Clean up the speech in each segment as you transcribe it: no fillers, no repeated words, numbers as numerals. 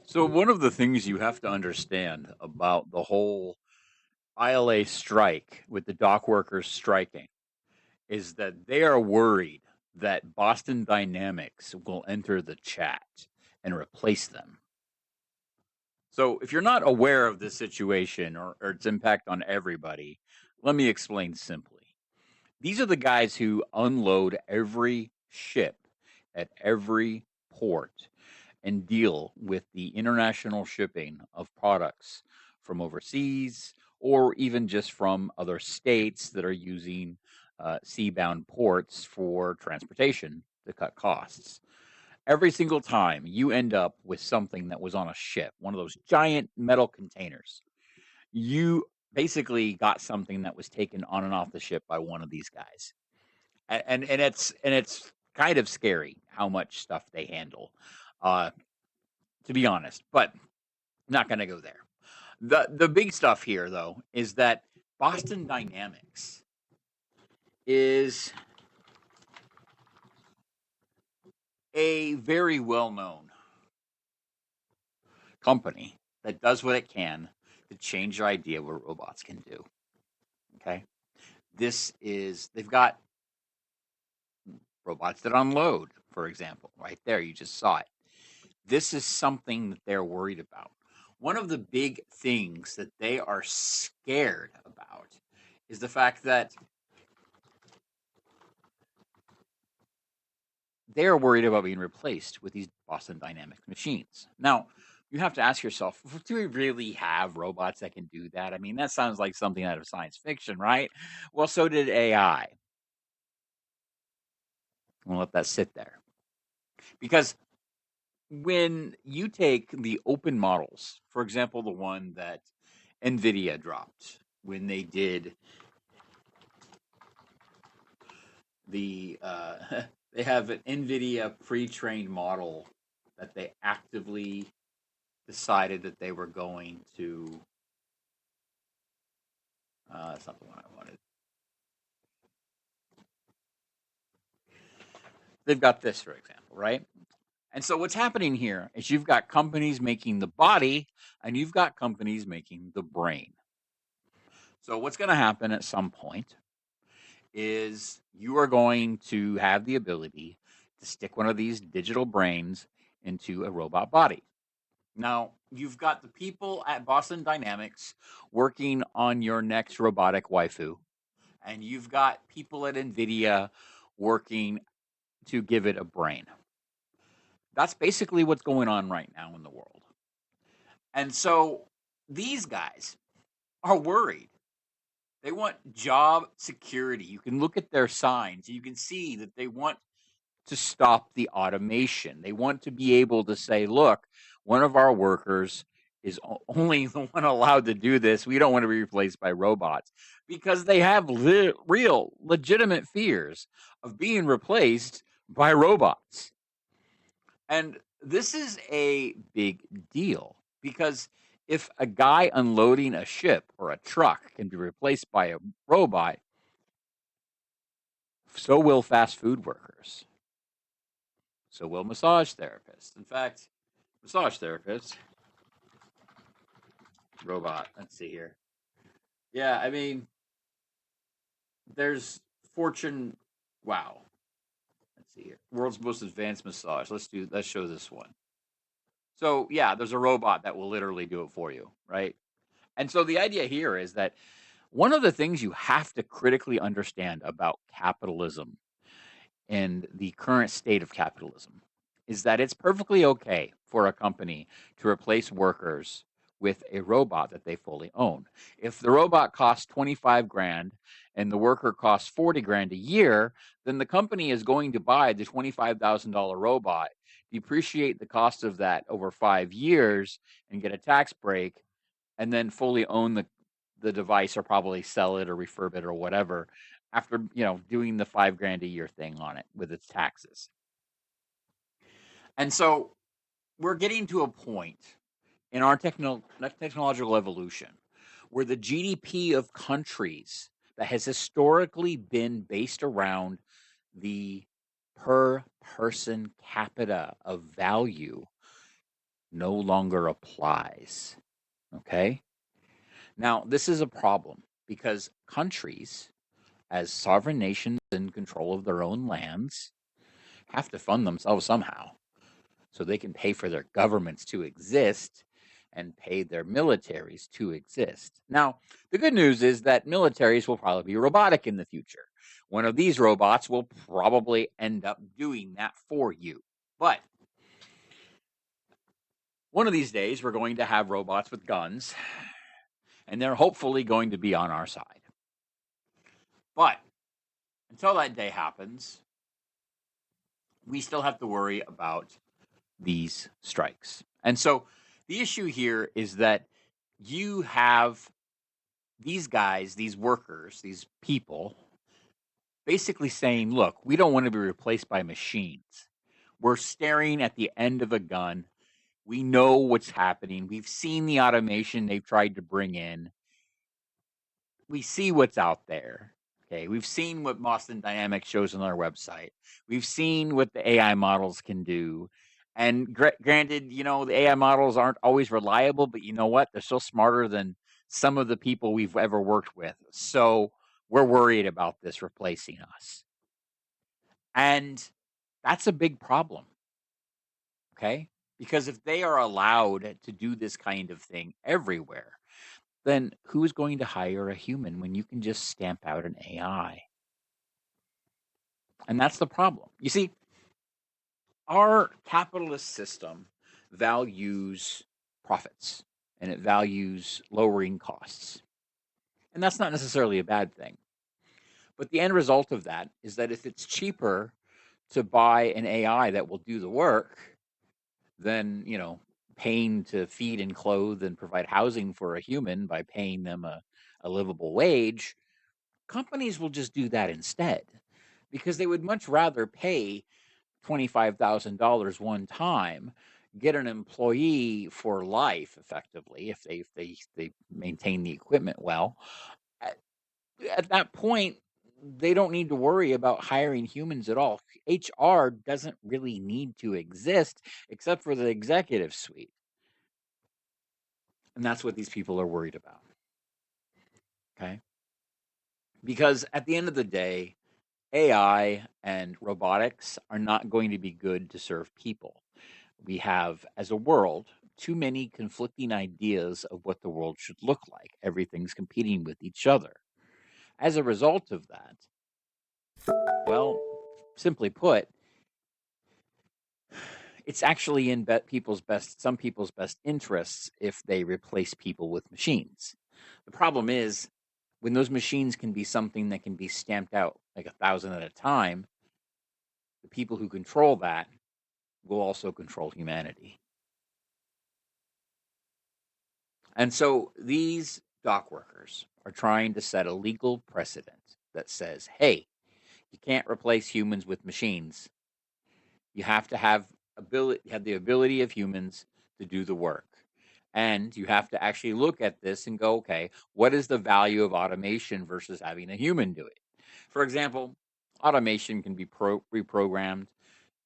So one of the things you have to understand about the whole ILA strike with the dock workers striking is that they are worried that Boston Dynamics will enter the chat and replace them. So if you're not aware of this situation or its impact on everybody, let me explain simply. These are the guys who unload every ship at every port and deal with the international shipping of products from overseas or even just from other states that are using seabound ports for transportation to cut costs. Every single time you end up with something that was on a ship, one of those giant metal containers, you basically got something that was taken on and off the ship by one of these guys. And it's kind of scary how much stuff they handle. Uh, to be honest, but not going to go there. The big stuff here though is that Boston Dynamics is a very well-known company that does what it can to change your idea of what robots can do. Okay? They've got robots that unload, for example, right there. You just saw it. This is something that they're worried about. One of the big things that they are scared about is the fact that they're worried about being replaced with these Boston Dynamics machines. Now, you have to ask yourself, do we really have robots that can do that? I mean, that sounds like something out of science fiction, right? Well, so did AI. We'll let that sit there. Because when you take the open models, for example, the one that NVIDIA dropped when they did they have an NVIDIA pre-trained model that they actively decided that they were going to. That's not the one I wanted. They've got this, for example, right? And so what's happening here is you've got companies making the body and you've got companies making the brain. So what's going to happen at some point is you are going to have the ability to stick one of these digital brains into a robot body. Now, you've got the people at Boston Dynamics working on your next robotic waifu, and you've got people at NVIDIA working to give it a brain. That's basically what's going on right now in the world. And so these guys are worried. They want job security. You can look at their signs, and you can see that they want to stop the automation. They want to be able to say, look, one of our workers is only the one allowed to do this. We don't want to be replaced by robots because they have real, legitimate fears of being replaced by robots. And this is a big deal because if a guy unloading a ship or a truck can be replaced by a robot, so will fast food workers. So will massage therapists. In fact, massage therapists, robot. Let's see here. Yeah, I mean, there's Fortune. Wow. Let's see here. World's most advanced massage. Let's show this one. So yeah, there's a robot that will literally do it for you, right? And so the idea here is that one of the things you have to critically understand about capitalism and the current state of capitalism is that it's perfectly okay for a company to replace workers with a robot that they fully own. If the robot costs 25 grand and the worker costs 40 grand a year, then the company is going to buy the $25,000 robot, depreciate the cost of that over 5 years and get a tax break and then fully own the device or probably sell it or refurb it or whatever after doing the 5 grand a year thing on it with its taxes. And so we're getting to a point in our technological evolution where the GDP of countries that has historically been based around the per person capita of value no longer applies. Okay? Now, this is a problem because countries, as sovereign nations in control of their own lands, have to fund themselves somehow so they can pay for their governments to exist and pay their militaries to exist. Now, the good news is that militaries will probably be robotic in the future. One of these robots will probably end up doing that for you. But one of these days, we're going to have robots with guns, and they're hopefully going to be on our side. But until that day happens, we still have to worry about these strikes. And so the issue here is that you have these guys, these workers, these people basically saying, look, we don't want to be replaced by machines. We're staring at the end of a gun. We know what's happening. We've seen the automation they've tried to bring in. We see what's out there. Okay, we've seen what Boston Dynamics shows on our website. We've seen what the AI models can do. And granted, the AI models aren't always reliable, but you know what? They're still smarter than some of the people we've ever worked with. So we're worried about this replacing us. And that's a big problem. Okay, because if they are allowed to do this kind of thing everywhere, then who's going to hire a human when you can just stamp out an AI? And that's the problem. You see, our capitalist system values profits and it values lowering costs. And that's not necessarily a bad thing. But the end result of that is that if it's cheaper to buy an AI that will do the work than, paying to feed and clothe and provide housing for a human by paying them a livable wage, companies will just do that instead because they would much rather pay $25,000 one time, get an employee for life, effectively, if they maintain the equipment well. At, at that point, they don't need to worry about hiring humans at all. HR doesn't really need to exist except for the executive suite. And that's what these people are worried about. Okay. Because at the end of the day, AI and robotics are not going to be good to serve people. We have, as a world, too many conflicting ideas of what the world should look like. Everything's competing with each other. As a result of that, well, simply put, it's actually in some people's best interests if they replace people with machines. The problem is when those machines can be something that can be stamped out like 1,000 at a time, the people who control that will also control humanity. And so these dock workers are trying to set a legal precedent that says, hey, you can't replace humans with machines. You have to have the ability of humans to do the work. And you have to actually look at this and go, okay, what is the value of automation versus having a human do it? For example, automation can be reprogrammed.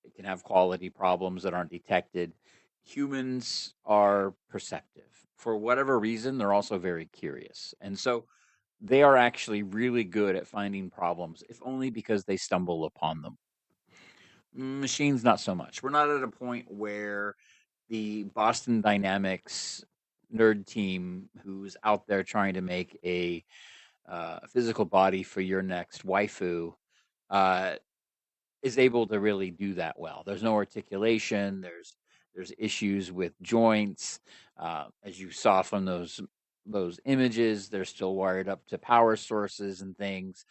It can have quality problems that aren't detected. Humans are perceptive. For whatever reason, they're also very curious. And so they are actually really good at finding problems, if only because they stumble upon them. Machines, not so much. We're not at a point where the Boston Dynamics nerd team who's out there trying to make a physical body for your next waifu uh, is able to really do that well. There's no articulation. There's issues with joints, as you saw from those images. They're still wired up to power sources and things,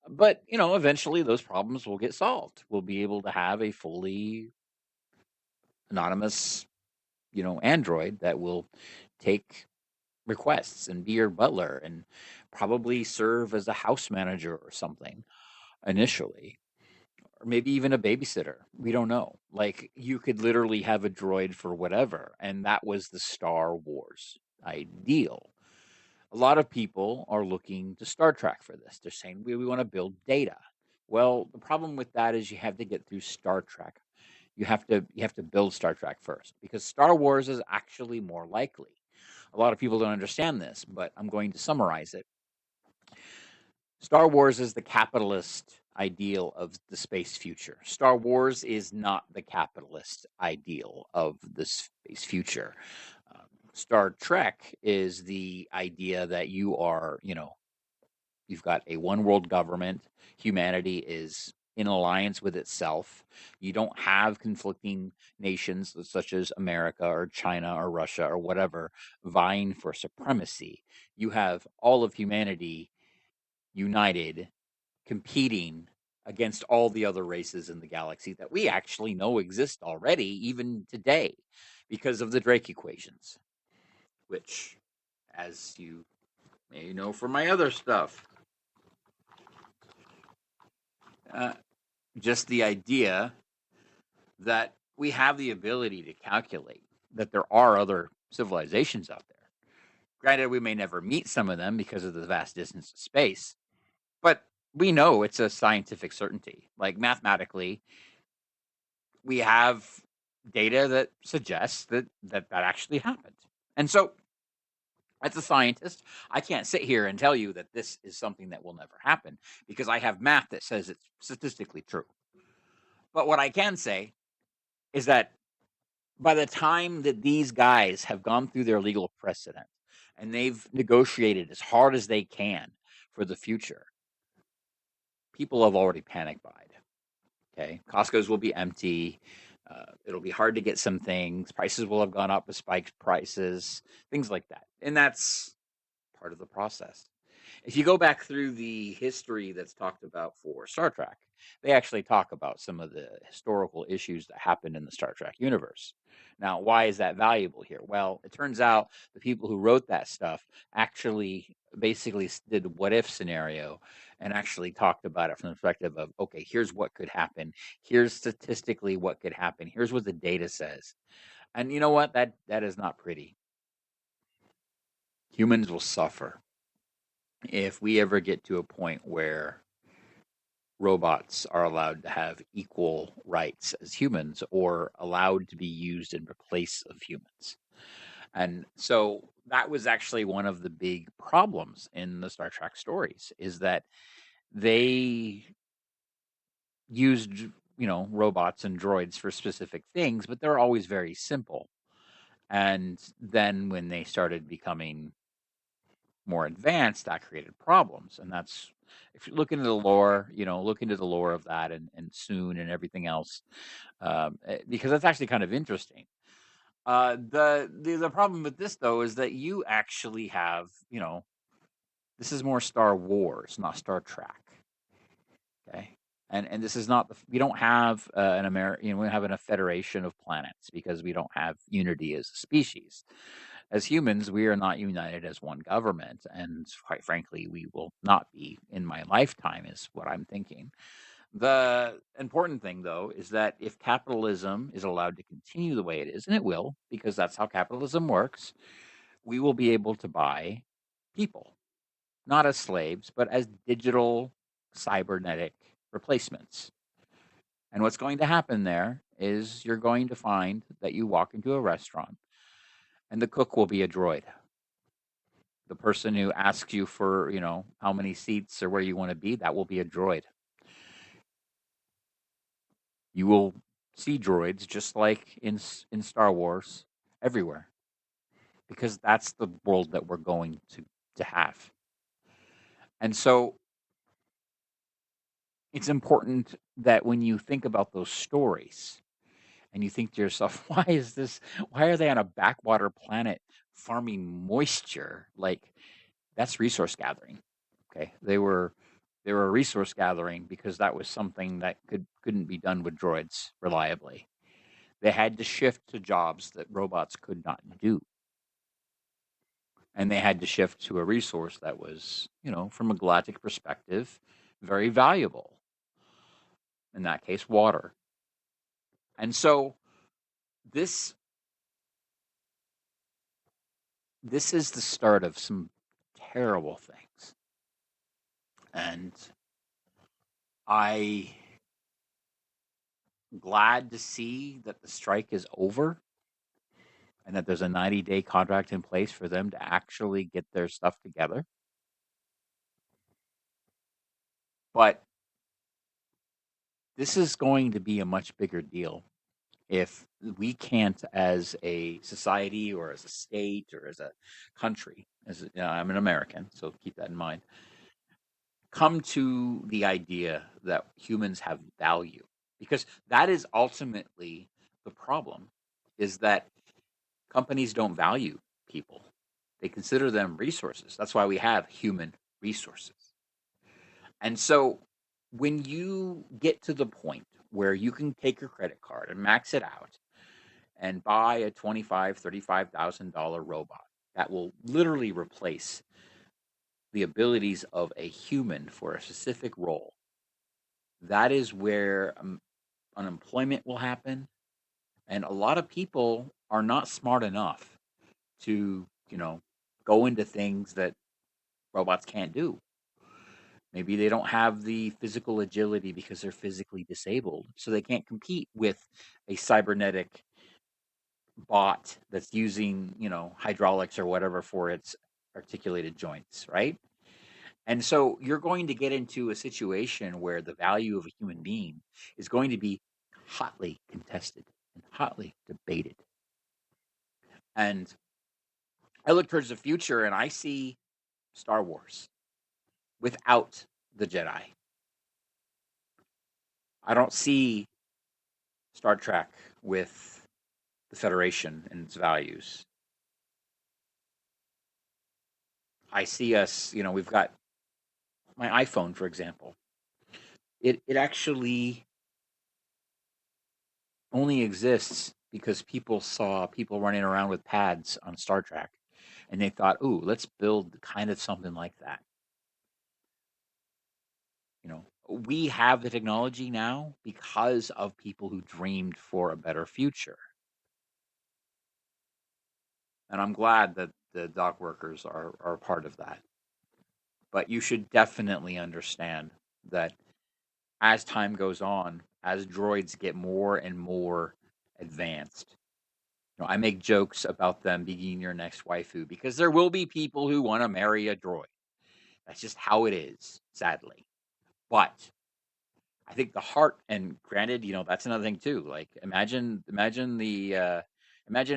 but eventually those problems will get solved. We'll be able to have a fully anonymous, android that will take requests and be your butler and probably serve as a house manager or something initially, or maybe even a babysitter. We don't know. Like, you could literally have a droid for whatever. And that was the Star Wars ideal. A lot of people are looking to Star Trek for this. They're saying, we want to build data. Well, the problem with that is you have to get through Star Trek. you have to build Star Trek first, because Star Wars is actually more likely. A lot of people don't understand this, but I'm going to summarize it. Star Wars is the capitalist ideal of the space future. Star Wars is not the capitalist ideal of the space future. Um, Star Trek is the idea that you've got a one world government. Humanity is in alliance with itself. You don't have conflicting nations such as America or China or Russia or whatever vying for supremacy. You have all of humanity united, competing against all the other races in the galaxy that we actually know exist already, even today, because of the Drake equations, which, as you may know from my other stuff, uh, just the idea that we have the ability to calculate that there are other civilizations out there. Granted, we may never meet some of them because of the vast distance of space, but we know it's a scientific certainty. Like mathematically, we have data that suggests that actually happened. And so, as a scientist, I can't sit here and tell you that this is something that will never happen because I have math that says it's statistically true. But what I can say is that by the time that these guys have gone through their legal precedent and they've negotiated as hard as they can for the future, people have already panic buyed. Okay, Costco's will be empty. It'll be hard to get some things. Prices will have gone up with spiked prices, things like that. And that's part of the process. If you go back through the history that's talked about for Star Trek, they actually talk about some of the historical issues that happened in the Star Trek universe. Now, why is that valuable here? Well, it turns out the people who wrote that stuff actually basically did a what if scenario and actually talked about it from the perspective of, okay, here's what could happen. Here's statistically what could happen. Here's what the data says. And you know what? That is not pretty. Humans will suffer if we ever get to a point where robots are allowed to have equal rights as humans or allowed to be used in place of humans. And so that was actually one of the big problems in the Star Trek stories is that they used, robots and droids for specific things, but they're always very simple. And then when they started becoming more advanced, that created problems. And that's, if you look into the lore, look into the lore of that and soon and everything else, because that's actually kind of interesting. The problem with this though is that you actually have, this is more Star Wars, not Star Trek. Okay. And this is not we don't have an American, we don't have a federation of planets because we don't have unity as a species. As humans, we are not united as one government, and quite frankly, we will not be in my lifetime, is what I'm thinking. The important thing, though, is that if capitalism is allowed to continue the way it is, and it will, because that's how capitalism works, we will be able to buy people, not as slaves, but as digital cybernetic replacements. And what's going to happen there is you're going to find that you walk into a restaurant and the cook will be a droid. The person who asks you for, how many seats or where you want to be, that will be a droid. You will see droids just like in Star Wars everywhere because that's the world that we're going to have. And so it's important that when you think about those stories and you think to yourself, why are they on a backwater planet farming moisture? Like that's resource gathering. Okay. They were resource gathering because that was something that couldn't be done with droids reliably. They had to shift to jobs that robots could not do. And they had to shift to a resource that was, from a galactic perspective, very valuable. In that case, water. And so this this is the start of some terrible things. And I glad to see that the strike is over and that there's a 90-day contract in place for them to actually get their stuff together. But this is going to be a much bigger deal if we can't, as a society or as a state or as a country, I'm an American, so keep that in mind, come to the idea that humans have value. Because that is ultimately the problem, is that companies don't value people. They consider them resources. That's why we have human resources. And so when you get to the point where you can take your credit card and max it out and buy a $25,000, $35,000 robot that will literally replace the abilities of a human for a specific role, that is where unemployment will happen. And a lot of people are not smart enough to, go into things that robots can't do. Maybe they don't have the physical agility because they're physically disabled, so they can't compete with a cybernetic bot that's using, hydraulics or whatever for its articulated joints, right? And so you're going to get into a situation where the value of a human being is going to be hotly contested and hotly debated. And I look towards the future and I see Star Wars without the Jedi. I don't see Star Trek with the Federation and its values. I see us, we've got my iPhone, for example. It actually only exists because people saw people running around with pads on Star Trek and they thought, ooh, let's build kind of something like that. We have the technology now because of people who dreamed for a better future. And I'm glad that the dock workers are part of that. But you should definitely understand that as time goes on, as droids get more and more advanced, I make jokes about them being your next waifu because there will be people who want to marry a droid. That's just how it is, sadly. But I think the heart, and granted, that's another thing too. Like imagine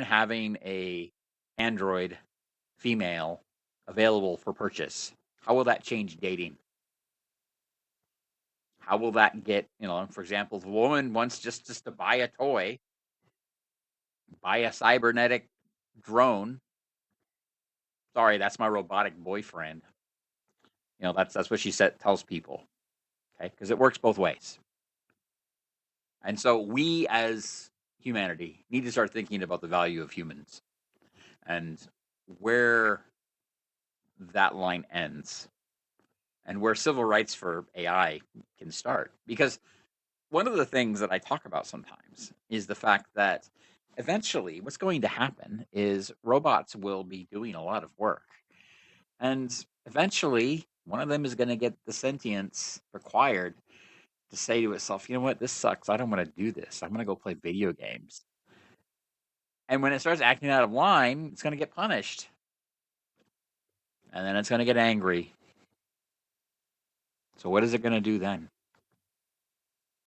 having a android female available for purchase. How will that change dating? How will that get, for example, if a woman wants just to buy a toy, buy a cybernetic drone. Sorry, that's my robotic boyfriend. That's what she tells people. Okay, because it works both ways. And so we as humanity need to start thinking about the value of humans and where that line ends and where civil rights for AI can start. Because one of the things that I talk about sometimes is the fact that eventually what's going to happen is robots will be doing a lot of work. And eventually one of them is going to get the sentience required to say to itself, you know what, this sucks. I don't want to do this. I'm going to go play video games. And when it starts acting out of line, it's going to get punished. And then it's going to get angry. So what is it going to do then?